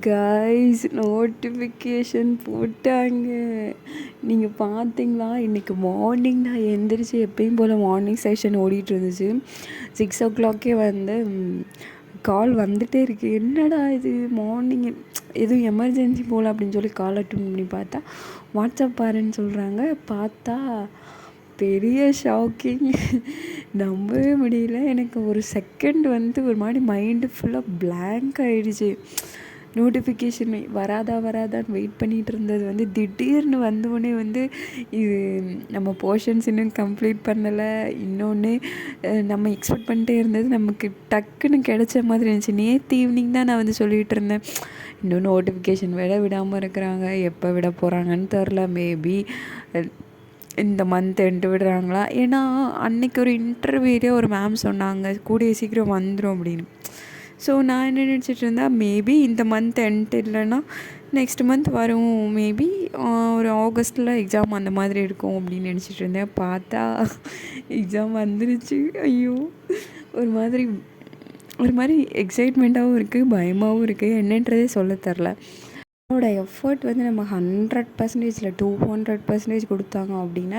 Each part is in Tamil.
கைஸ் நோட்டிஃபிகேஷன் போட்டாங்க. நீங்கள் பார்த்தீங்களா? இன்றைக்கி மார்னிங் நான் எந்திரிச்சு எப்பயும் போல் மார்னிங் செஷன் ஓடிட்டு இருந்துச்சு. 6 o'clock வந்து கால் வந்துகிட்டே இருக்குது. என்னடா இது மார்னிங் எதுவும் எமர்ஜென்சி போல் அப்படின்னு சொல்லி கால் அட்டன் பண்ணி பார்த்தா வாட்ஸ்அப் பாருன்னு சொல்கிறாங்க. பார்த்தா பெரிய ஷாக்கிங், நம்பவே முடியல. எனக்கு ஒரு செகண்ட் வந்து ஒரு மாதிரி மைண்டு ஃபுல்லாக பிளாங்க் ஆகிடுச்சு. நோட்டிஃபிகேஷன் வராதான்னு வெயிட் பண்ணிகிட்டு இருந்தது வந்து திடீர்னு வந்தோடனே வந்து இது நம்ம போர்ஷன்ஸ் இன்னும் கம்ப்ளீட் பண்ணலை, இன்னொன்று நம்ம எக்ஸ்பெக்ட் பண்ணிட்டே இருந்தது நமக்கு டக்குன்னு கிடைச்ச மாதிரி இருந்துச்சு. நேற்று ஈவினிங் தான் நான் வந்து சொல்லிகிட்டு இருந்தேன், இன்னும் நோட்டிஃபிகேஷன் விடாமல் இருக்கிறாங்க, எப்போ விட போகிறாங்கன்னு தெரில. மேபி இந்த மந்த் எண்டு விடுறாங்களா? ஏன்னா அன்றைக்கி ஒரு இன்டர்வியூலே ஒரு மேம் சொன்னாங்க கூடிய சீக்கிரம் வந்துடும் அப்படின்னு. ஸோ நான் என்ன நினச்சிட்டு இருந்தேன், மேபி இந்த மந்த் எண்ட் இல்லைன்னா நெக்ஸ்ட் மந்த் வரும், மேபி ஒரு ஆகஸ்ட்டில் எக்ஸாம் அந்த மாதிரி இருக்கும் அப்படின்னு நினச்சிட்டு இருந்தேன். பார்த்தா எக்ஸாம் வந்துருச்சு. ஐயோ, ஒரு மாதிரி எக்ஸைட்மெண்ட்டாகவும் இருக்குது, பயமாகவும் இருக்குது, என்னன்றதே சொல்ல தெரில. நம்மளோட எஃபர்ட் வந்து நம்ம 100% 200% கொடுத்தாங்க அப்படின்னா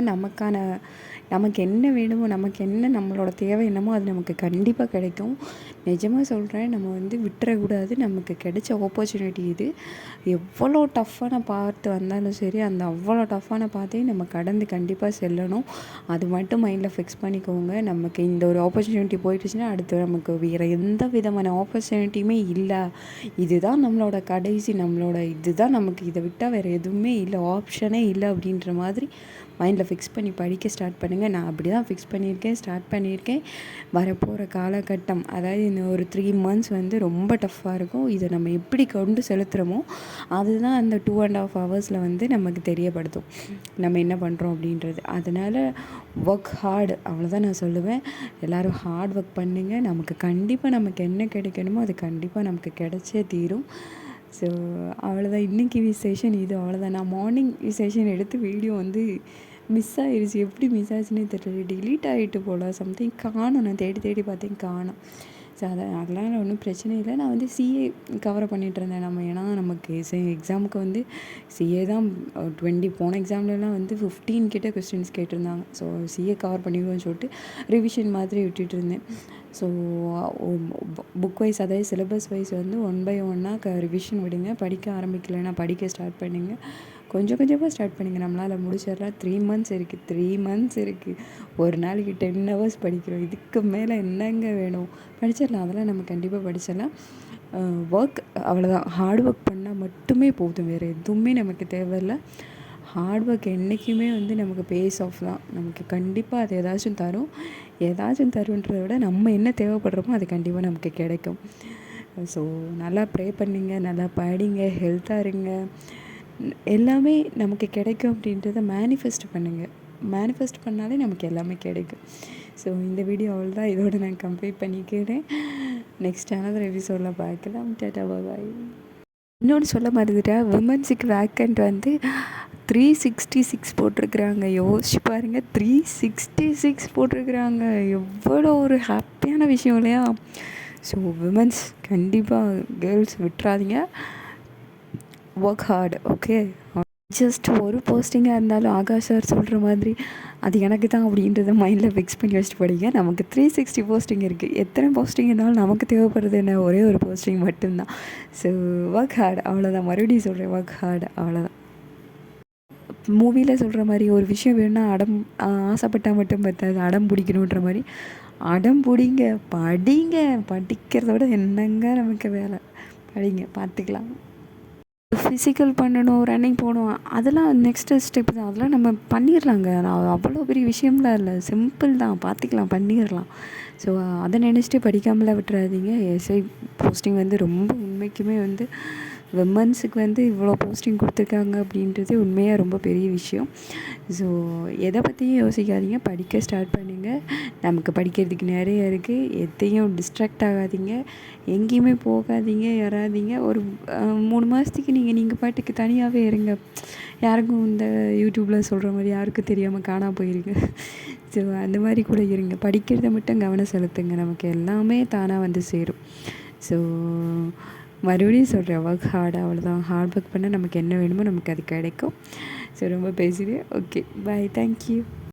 நமக்கு என்ன வேணுமோ, நமக்கு என்ன நம்மளோட தேவை என்னமோ அது நமக்கு கண்டிப்பாக கிடைக்கும். நிஜமாக சொல்கிறேன், நம்ம வந்து விட்டுறக்கூடாது. நமக்கு கிடைச்ச ஆப்பர்ச்சுனிட்டி இது. எவ்வளோ டஃப்பான பார்த்து வந்தாலும் சரி, அந்த அவ்வளோ டஃப்பான பார்த்தையும் நம்ம கடந்து கண்டிப்பாக செல்லணும். அது மட்டும் மைண்டில் ஃபிக்ஸ் பண்ணிக்கோங்க. நமக்கு இந்த ஒரு ஆப்பர்ச்சுனிட்டி போயிடுச்சுன்னா அடுத்து நமக்கு வேறு எந்த விதமான ஆப்பர்ச்சுனிட்டியுமே இல்லை. இதுதான் நம்மளோட கடைசி, இதுதான் நமக்கு, இதை விட்டால் வேறு எதுவுமே இல்லை, ஆப்ஷனே இல்லை அப்படின்ற மாதிரி மைண்டில் ஃபிக்ஸ் பண்ணி படிக்க ஸ்டார்ட் பண்ணுங்கள். நான் அப்படி தான் ஃபிக்ஸ் ஸ்டார்ட் பண்ணியிருக்கேன். வரப்போகிற காலகட்டம், அதாவது இந்த ஒரு 3 months வந்து ரொம்ப டஃப்பாக இருக்கும். இதை நம்ம எப்படி கொண்டு செலுத்துகிறோமோ அதுதான் அந்த 2.5 hours வந்து நமக்கு தெரியப்படுத்தும் நம்ம என்ன பண்ணுறோம் அப்படின்றது. அதனால் ஒர்க் ஹார்டு, அவ்வளோதான் நான் சொல்லுவேன். எல்லோரும் ஹார்ட் ஒர்க் பண்ணுங்கள். நமக்கு என்ன கிடைக்கணுமோ அது கண்டிப்பாக நமக்கு கிடைச்சே தீரும். ஸோ அவ்வளோதான், இன்றைக்கி விசேஷன் இது, அவ்வளோதான். நான் மார்னிங் விசேஷன் எடுத்து வீடியோ வந்து மிஸ் ஆகிடுச்சு. எப்படி மிஸ் ஆச்சுன்னே தெரியல, டிலீட் ஆகிட்டு போல் சம்திங், காணும். நான் தேடி பார்த்தேன், காணும். ஸோ அதெல்லாம் ஒன்றும் பிரச்சனை இல்லை. நான் வந்து சிஏ கவர் பண்ணிகிட்டு இருந்தேன். ஏன்னா நமக்கு எக்ஸாமுக்கு வந்து சிஏ தான் 20 போன எக்ஸாம்லலாம் வந்து 15 கிட்ட கொஸ்டின்ஸ் கேட்டிருந்தாங்க. ஸோ சிஏ கவர் பண்ணிடுவோன்னு சொல்லிட்டு ரிவிஷன் மாதிரி விட்டுட்டு இருந்தேன். ஸோ புக் வைஸ், அதாவது சிலபஸ் வைஸ் வந்து 1 by 1 ரிவிஷன் விடுங்க. படிக்க ஆரம்பிக்கலைன்னா படிக்க ஸ்டார்ட் பண்ணுங்க. கொஞ்சம் கொஞ்சமாக ஸ்டார்ட் பண்ணுங்கள். நம்மளால் முடிச்சிடலாம். 3 months இருக்குது. ஒரு நாளைக்கு 10 hours படிக்கிறோம். இதுக்கு மேலே என்னங்க வேணும்? படிச்சிடலாம், அதெல்லாம் நம்ம கண்டிப்பாக படிச்சிடலாம். ஒர்க் அவ்வளோதான், ஹார்ட் ஒர்க் பண்ணால் மட்டுமே போதும், வேறு எதுவுமே நமக்கு தேவையில்லை. ஹார்ட் ஒர்க் என்றைக்குமே வந்து நமக்கு பேஸ் ஆஃப் தான். நமக்கு கண்டிப்பாக அது ஏதாச்சும் தருன்றதை விட நம்ம என்ன தேவைப்படுறோமோ அது கண்டிப்பாக நமக்கு கிடைக்கும். ஸோ நல்லா ப்ரே பண்ணிங்க, நல்லா படிங்க, ஹெல்த்தாக இருங்க. எல்லாமே நமக்கு கிடைக்கும் அப்படின்றத மேனிஃபெஸ்ட் பண்ணுங்கள். மேனிஃபெஸ்ட் பண்ணாலே நமக்கு எல்லாமே கிடைக்கும். ஸோ இந்த வீடியோ அவ்வளோதான், இதோடு நான் கம்ப்ளீட் பண்ணிக்கிறேன். நெக்ஸ்ட் அனதர் எபிசோடில் பார்க்கலாம். டாடா பாய். இன்னொன்று சொல்ல மறந்துட்டேன், விமன்ஸுக்கு வேக்கண்ட் வந்து 366 போட்டிருக்குறாங்க. யோசிச்சு பாருங்கள், 366 போட்டிருக்குறாங்க. எவ்வளோ ஒரு ஹாப்பியான விஷயம் இல்லையா? ஸோ விமன்ஸ் கண்டிப்பாக, கேர்ள்ஸ் விட்டுறாதீங்க, ஒர்க் ஹார்ட். ஓகே, ஜஸ்ட் ஒரு போஸ்டிங்காக இருந்தாலும் ஆகாஷ் சார் சொல்கிற மாதிரி அது எனக்கு தான் அப்படின்றத மைண்டில் ஃபிக்ஸ் பண்ணி வச்சுட்டு படிங்க. நமக்கு 360 போஸ்டிங் இருக்குது. எத்தனை போஸ்டிங் இருந்தாலும் நமக்கு தேவைப்படுறது என்ன? ஒரே ஒரு போஸ்டிங் மட்டும்தான். ஸோ ஒர்க் ஹார்ட், அவ்வளோதான். மறுபடியும் சொல்கிறேன், ஒர்க் ஹார்ட், அவ்வளோதான். மூவியில் சொல்கிற மாதிரி ஒரு விஷயம் வேணும்னா ஆசைப்பட்டால் மட்டும் பத்தாது, அடம் பிடிக்கணுன்ற மாதிரி அடம் பிடிங்க, படிங்க. படிக்கிறத விட என்னங்க நமக்கு வேலை? படிங்க, பார்த்துக்கலாம். ஃபிசிக்கல் பண்ணணும், ரன்னிங் போகணும், அதெல்லாம் நெக்ஸ்ட்டு ஸ்டெப் தான். அதெல்லாம் நம்ம பண்ணிடலாங்க. நான் அவ்வளோ பெரிய விஷயம்லாம் இல்லை, சிம்பிள் தான், பார்த்துக்கலாம், பண்ணிடலாம். ஸோ அதை நினச்சிட்டு படிக்காமலாம் விட்டுறாதீங்க. எஸ்ஐ போஸ்டிங் வந்து ரொம்ப உண்மைக்குமே வந்து விமன்ஸுக்கு வந்து இவ்வளோ போஸ்டிங் கொடுத்துருக்காங்க அப்படின்றது உண்மையாக ரொம்ப பெரிய விஷயம். ஸோ எதை பற்றியும் யோசிக்காதீங்க, படிக்க ஸ்டார்ட் பண்ணுங்கள். நமக்கு படிக்கிறதுக்கு நிறைய இருக்குது. எதையும் டிஸ்ட்ராக்ட் ஆகாதீங்க, எங்கேயுமே போகாதீங்க, ஏறாதீங்க. ஒரு 3 மாதத்துக்கு நீங்கள் பாட்டுக்கு தனியாகவே இருங்க. யாருக்கும் இந்த யூடியூப்பில் சொல்கிற மாதிரி யாருக்கும் தெரியாமல் காணாமல் போயிருங்க. ஸோ அந்த மாதிரி கூட இருங்க. படிக்கிறத மட்டும் கவனம் செலுத்துங்க, நமக்கு எல்லாமே தானாக வந்து சேரும். ஸோ மறுபடியும் சொல்கிறேன், ஒர்க் ஹார்ட், அவ்வளோதான். ஹார்ட் ஒர்க் பண்ணால் நமக்கு என்ன வேணுமோ நமக்கு அது கிடைக்கும். ஸோ ரொம்ப பேசிடுவேன். ஓகே, பாய், தேங்க்யூ.